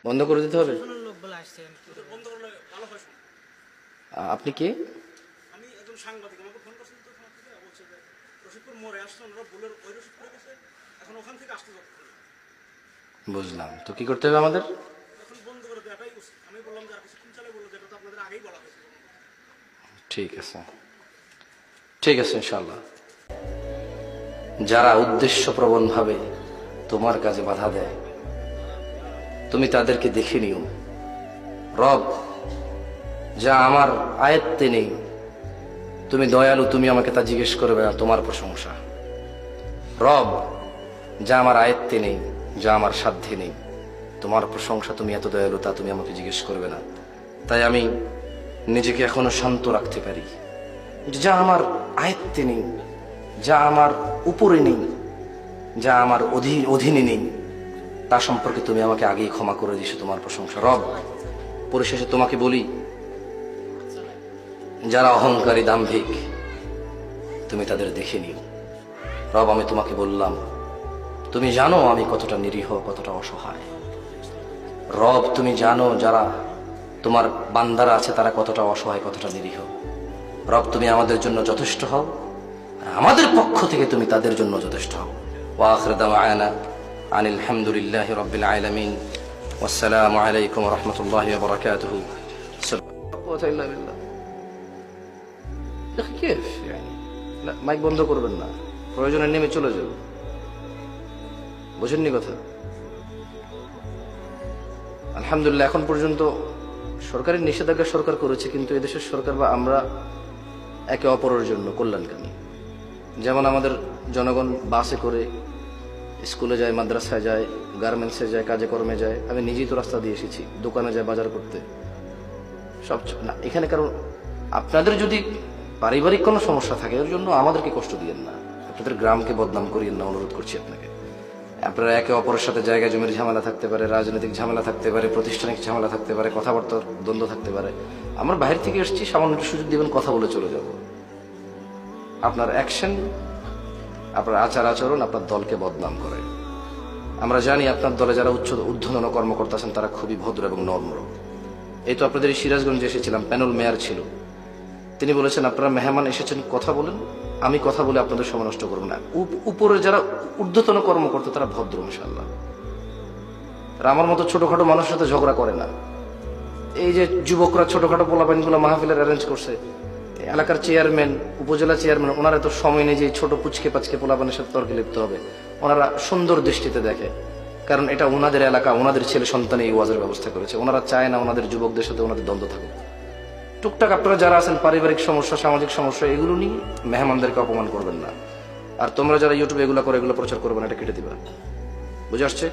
বন্ধ করে দিতে হবে। প্রশাসনের লোক বলে আসছে আমি কি করব? বন্ধ করলে ভালো হয়। আপনি কে? আমি একজন সাংবাদিক, আমাকে ফোন করছেন তো থানা থেকে, বলছে যে রশিদপুর মোড়ে আসছে, ওনারা বলে ওই রশিদপুরে গেছে, এখন ওখান থেকে আসতে যাচ্ছে। বুঝলাম, তো কি করতে হবে আমাদের? এখন বন্ধ করে দেওয়াটাই উচিত। আমি বললাম যে আর কিছুক্ষণ চালে বললো, যেটা তো আপনাদের আগেই বলা হয়েছে। ঠিক আছে, ঠিক আছে, ইনশাল্লাহ। যারা উদ্দেশ্যপ্রবণভাবে তোমার কাজে বাধা দেয়, তুমি তাদেরকে দেখে নিও। রব যা আমার আয়ত্তে নেই, তুমি দয়ালু, তুমি আমাকে তা জিজ্ঞেস করবে না, তোমার প্রশংসা। রব যা আমার আয়ত্তে নেই, যা আমার সাধ্যে নেই, তোমার প্রশংসা, তুমি এত দয়ালু, তা তুমি আমাকে জিজ্ঞেস করবে না। তাই আমি নিজেকে এখনো শান্ত রাখতে পারি। যা আমার আয়ত্তে নেই, যা আমার উপরে নেই, যা আমার অধীনে নেই, তা সম্পর্কে তুমি আমাকে আগেই ক্ষমা করে দিয়েছো, তোমার প্রশংসা। রব পরিশেষে তোমাকে বলি, যারা অহংকারী দাম্ভিক, তুমি তাদের দেখে নিও। রব আমি তোমাকে বললাম, তুমি জানো আমি কতটা নিরীহ, কতটা অসহায়। রব তুমি জানো যারা তোমার বান্দারা আছে তারা কতটা অসহায়, কতটা নিরীহ। রব তুমি আমাদের জন্য যথেষ্ট হও, আর আমাদের পক্ষ থেকে তুমি তাদের জন্য যথেষ্ট হও। ওয়া আখিরু দাওয়ানা আনিল হামদুলিল্লাহি রাব্বিল আলামিন, ওয়াসসালামু আলাইকুম ওয়া রাহমাতুল্লাহি ওয়া বারাকাতুহু। মাইক বন্ধ করবেন না, প্রয়োজনে নেমে চলে যাও। বুঝেননি কথা? আলহামদুলিল্লাহ এখন পর্যন্ত সরকারের নিষেধাজ্ঞা সরকার করেছে, কিন্তু এদেশের সরকার বা আমরা একে অপরের জন্য কল্যাণকামী। যেমন আমাদের জনগণ বাসে করে স্কুলে যায়, মাদ্রাসায় যায়, গার্মেন্টসে যায়, কাজে কর্মে যায়। আমি নিজেই তো রাস্তা দিয়ে এসেছি, দোকানে যায় বাজার করতে, সব না। এখানে কারণ আপনাদের যদি পারিবারিক কোনো সমস্যা থাকে, এর জন্য আমাদেরকে কষ্ট দিয়েন না, আপনাদের গ্রামকে বদনাম করিয়েন না, অনুরোধ করছি আপনাকে। আপনারা একে অপরের সাথে জায়গা জমির ঝামেলা থাকতে পারে, রাজনৈতিক ঝামেলা থাকতে পারে, প্রাতিষ্ঠানিক ঝামেলা থাকতে পারে, কথাবার্তার দ্বন্দ্ব থাকতে পারে। আমরা বাইরে থেকে এসেছি, সামান্য একটু সুযোগ দিবেন, কথা বলে চলে যাব। আপনার অ্যাকশন, আপনার আচার আচরণ আপনার দলকে বদনাম করে। আমরা জানি আপনার দলে যারা ঊর্ধ্বতন কর্মকর্তা আছেন তারা খুবই ভদ্র এবং নম্র। এই তো আপনাদের এই সিরাজগঞ্জে এসেছিলাম, প্যানেল মেয়র ছিল, তিনি বলেছেন আপনারা মেহমান এসেছেন, কথা বলেন, আমি কথা বলে আপনাদের সময় নষ্ট করবো না। উপরে যারা ঊর্ধ্বতন কর্মকর্তা তারা ভদ্র ইনশাআল্লাহ, তারা আমার মতো ছোটখাটো মানুষের সাথে ঝগড়া করে না। এই যে যুবকরা ছোটখাটো পোলাপাইনগুলো মাহফিলের অ্যারেঞ্জ করছে, এলাকার চেয়ারম্যান, উপজেলা চেয়ারম্যান, ওনারা তো সময় নেই যে ছোট পুচকে পাচকে পোলাপানের সাথে তর্কে লিপ্ত হবে। ওনারা সুন্দর দৃষ্টিতে দেখে, কারণ এটা ওনাদের এলাকা, ওনাদের ছেলে সন্তান এই ওয়াজের ব্যবস্থা করেছে। ওনারা চায় না ওনাদের যুবকদের সাথে ওনাদের দ্বন্দ্ব থাকুক। টুকটাক আপনারা যারা আছেন পারিবারিক সমস্যা, সামাজিক সমস্যা, এগুলো নিয়ে মেহমানদেরকে অপমান করবেন না। আর তোমরা যারা ইউটিউবে এগুলো করে, এগুলো প্রচার করবে না, এটা কেটে দিবা। বুঝে আসছে?